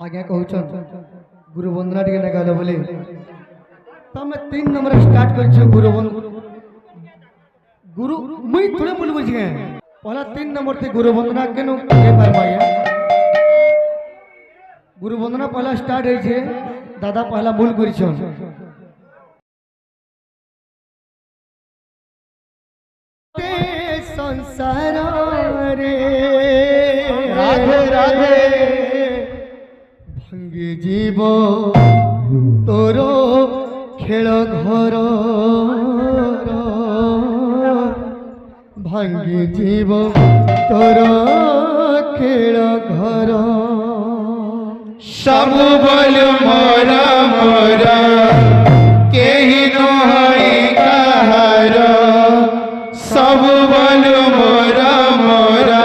आज्ञा कहून गुरु वंदना टे नगाल बोले तमें 3 नंबर स्टार्ट कर गुरु मुई थोड़े बोल बुझे पहला 3 नंबर थे गुरु वंदना के नु गुरु वंदना पहला स्टार्ट है दादा पहला मूल कर संसार रे राधे राधे भांगे जीव तोर खेल घर भांगे जीव तोर खेल घर सब बोल मोरा मोरा केही नहई कहार सब बोल मोरा मोरा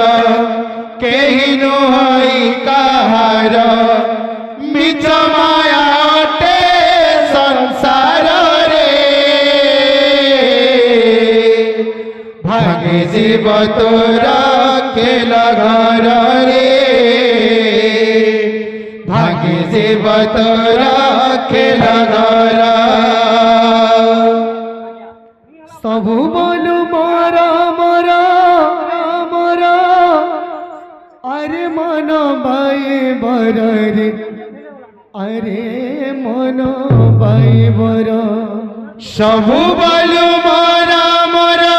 केही नहई कहार मिछ माया अटे संसार रे भागे जीव तोरा खेला घर रे भागे जीव तोरा खेला घर सबु बोलू मोरा मोरा मोरा अरे मन बाई बर रे अरे मन बाई बर सबु बोलू मोरा मोरा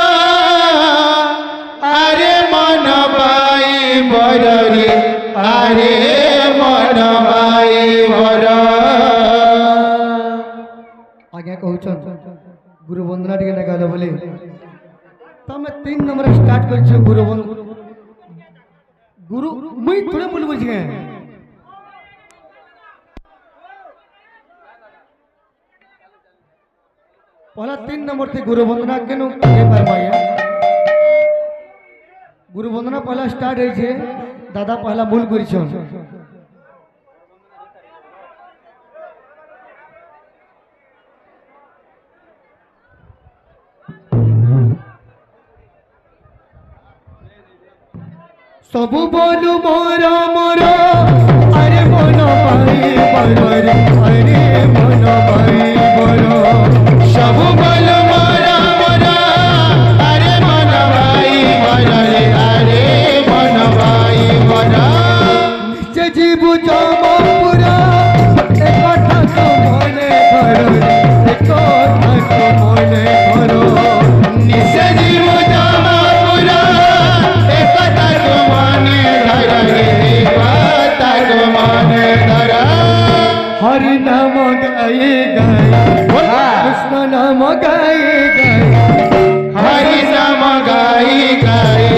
अरे मन बाई बर रे अरे मन बाई बर आज्ञा कहून गुरु वंदना टे नगाल बोले तमें 3 नंबर स्टार्ट कर गुरु मुई थोड़े बोल बुझे पहला 3 नंबर थे गुरु वंदना के नु गुरु वंदना पहला स्टार्ट है दादा पहला मूल कर सबु बोलू मोरा मोरा अरे मन भाई बर अरे मन भाई बर सबु बोलू मोरा मोरा अरे मन भाई बर अरे मन भाई बर निश्चय जीव जमापुरा एक ठाक मने घर एक ठाक मने घर निश्चय जीव जमापुरा एक ठाक मने घर एक ठाक मने घर हरि नाम गाए गाए कृष्ण नाम गाए गाए हरि नाम गाई गाई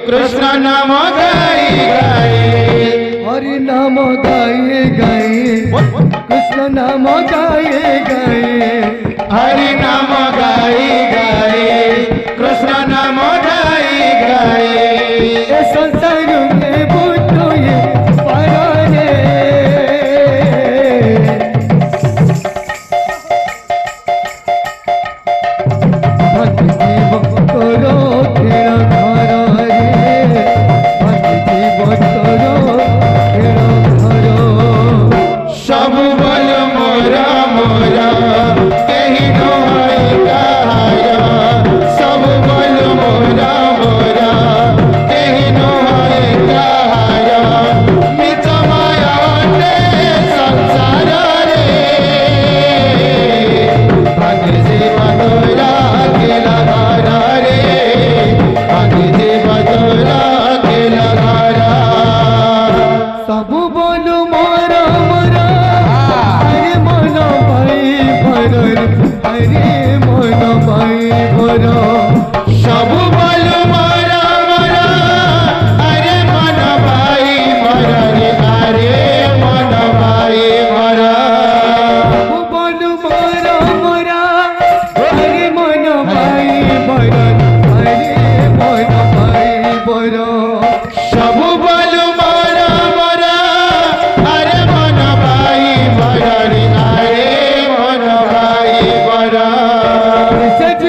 कृष्ण नाम गाई गाई हरि नाम गाए गाए कृष्ण नाम गाए गाए हरि नाम गाई गाई कृष्ण नाम गाई गाई ए संसार में बुझो ये पारे भक्ति जीव तोरो खेल घर रे भक्ति जीव तोरो खेल घर सब बल मोरा मोरा कहीं नहई कहाया सब बल मोरा मोरा कहीं नहई कहाया मिछ माया अटे संसार रे भाग्य जीव तोरा खेला घर रे भाग्य जीव तोरा खेला घर सबु बोलू मोरा मोरा अरे मन भाई भर अरे मन भाई भर सबु बोल मोरा मोरा अरे मन भाई भर रे अरे मन भाई भर सबु बोलू मोरा मोरा अरे मन भाई भर अरे मन भाई भर सबु बोल मोरा मोरा अरे मन भाई भर रे अरे मन भाई भर सच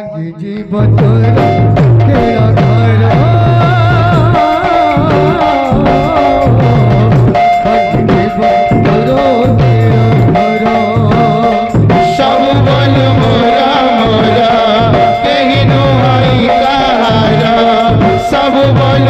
भांगे जीवन तोरा तेरा घर भांगे जीवन तोरा तेरा घर सब बोल मोरा मोरा कहीं नो आई कहारा सब बोल